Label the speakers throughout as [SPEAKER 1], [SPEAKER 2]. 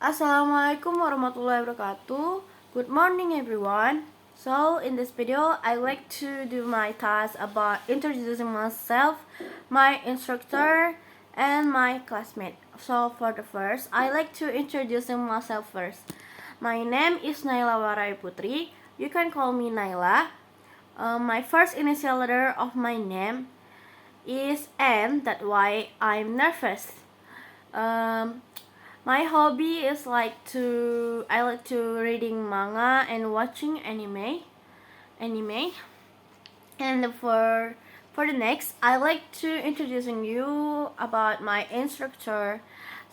[SPEAKER 1] Assalamualaikum warahmatullahi wabarakatuh. Good morning everyone. So in this video I like to do my task about introducing myself, my instructor, and my classmate. So for the first, I like to introducing myself first. My name is Naila Warai Putri. You can call me Naila. My first initial letter of my name is N. That's why I'm nervous. My hobby is I like to reading manga and watching anime. And for the next, I like to introducing you about my instructor.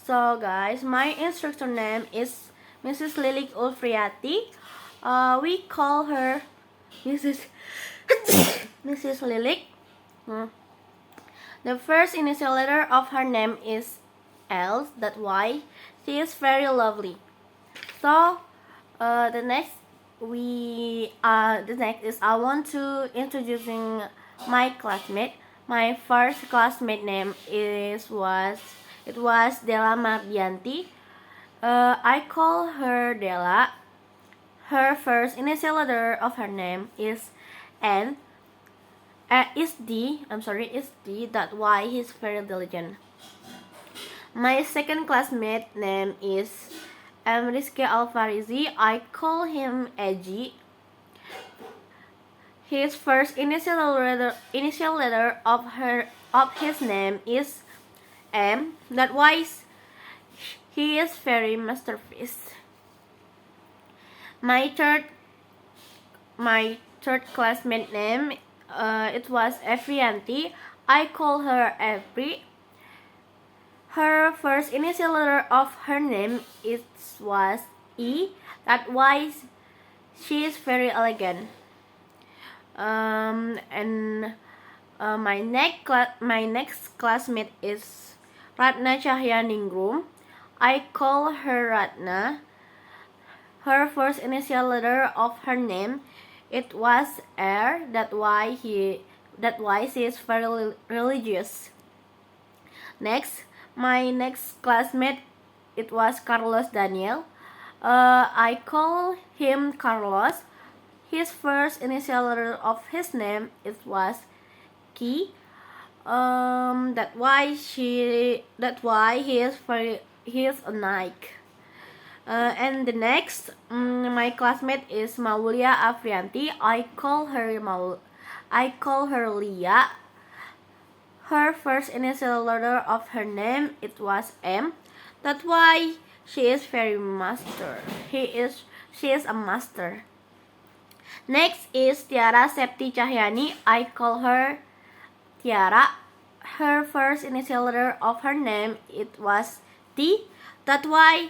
[SPEAKER 1] So guys, my instructor name is Mrs. Lilik Ulfriati. We call her Mrs. Mrs. Lilik. The first initial letter of her name is L. That's why she is very lovely. So the next is I want to introducing my classmate. My first classmate name was Della Mardianti. I call her Della. Her first initial letter of her name is N. Is D. That's why he's very diligent. My second classmate name is Rizky Alfarizi. I call him Eji. His first initial letter of his name is M. That's why he is very masterpiece. My third classmate name it was Evrianti. I call her Evri. Her first initial letter of her name was E. That's why she is very elegant. My next classmate is Ratna Cahyaningrum. I call her Ratna. Her first initial letter of her name it was R. That's why she is very religious. Next, my next classmate it was Carlos Daniel. I call him Carlos. His first initial letter of his name it was K. That's why he is a Nike. And the next, my classmate is Maulia Afrianti. I call her Lia. Her first initial letter of her name it was M. That's why she is very master. She is a master. Next is Tiara Septi Cahyani. I call her Tiara. Her first initial letter of her name it was T. That's why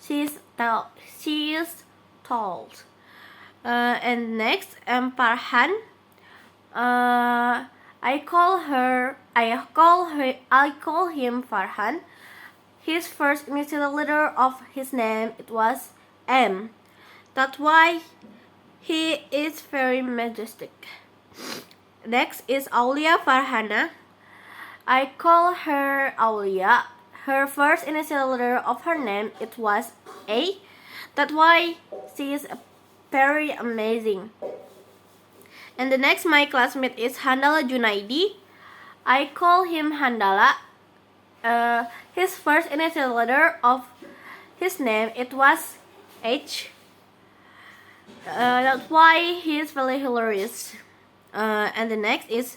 [SPEAKER 1] she is tall. And next, Farhan. I call him Farhan. His first initial letter of his name it was M. That's why he is very majestic. Next is Aulia Farhana. I call her Aulia. Her first initial letter of her name it was A. That's why she is very amazing. And the next my classmate is Handala Junaidi. I call him Handala. His first initial letter of his name it was H. That's why he is very hilarious. And the next is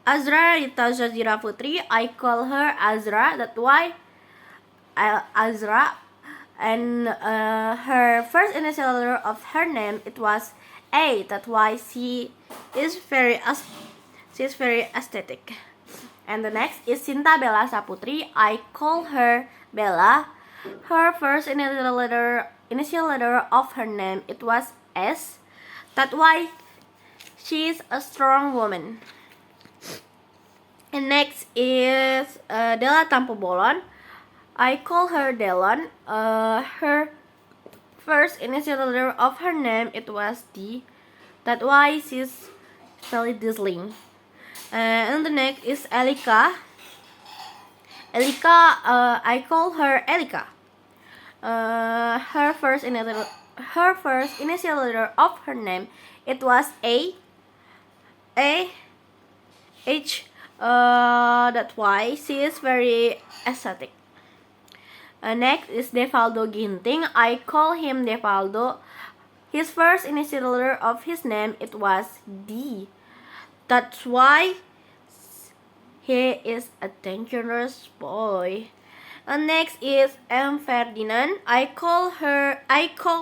[SPEAKER 1] Azra Rita Jazira Putri. I call her Azra. That's why Azra. And her first initial letter of her name it was A. That's why she is very aesthetic. And the next is Sinta Bella Saputri. I call her Bella. Her first initial letter of her name it was S. That's why she is a strong woman. And next is Della Tampobolon. I call her Delon. Her first initial letter of her name it was D. That's why she's very dazzling. And the next is Elika. I call her Elika. Her first initial letter of her name, it was A H. That's why she is very aesthetic. Next is Devaldo Ginting. I call him Devaldo. His first initial letter of his name, it was D. That's why he is a dangerous boy. Next is M. Ferdinand. I call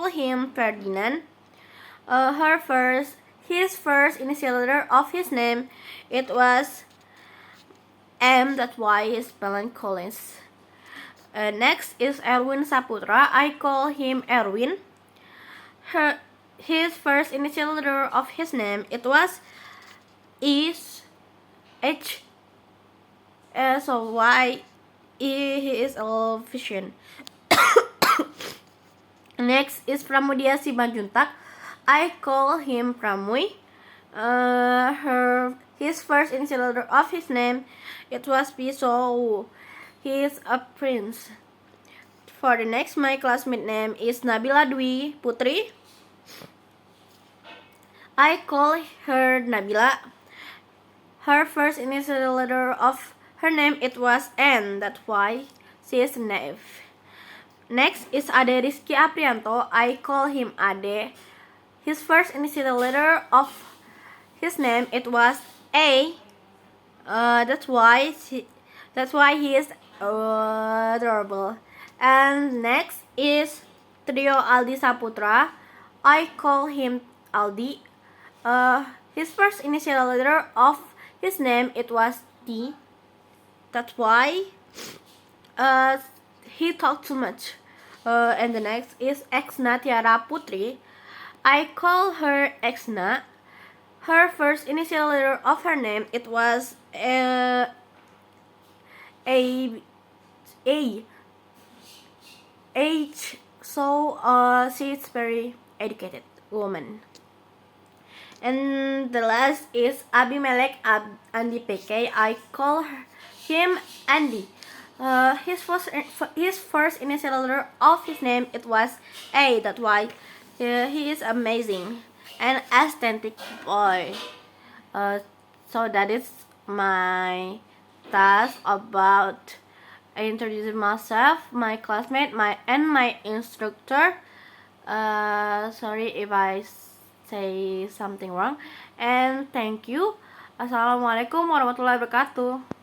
[SPEAKER 1] him Ferdinand. His first initial letter of his name, it was M. That's why he's spelling Collins. Next is Erwin Saputra. I call him Erwin. His first initial letter of his name, it was H. So why he is a vision. Next is Pramudia Simanjuntak. I call him Pramui. His first initial letter of his name, it was P. So he is a prince. For the next, my classmate name is Nabila Dwi Putri. I call her Nabila. Her first initial letter of her name, it was N. That's why she is naive. Next is Ade Rizky Aprianto. I call him Ade. His first initial letter of his name, it was A. That's why he is adorable. And next is Trio Aldi Saputra. I call him Aldi. His first initial letter of his name, it was T. That's why he talked too much. And the next is Exna Tiara Putri. I call her Exna. Her first initial letter of her name, it was A. H. So she's very educated woman. And the last is Abimelech Andi PK. I call him Andy. His first initial letter of his name, it was A. That's why he is amazing and aesthetic boy. So that is my task about introducing myself, my classmate, my instructor. Sorry if I say something wrong. And thank you. Assalamualaikum warahmatullahi wabarakatuh.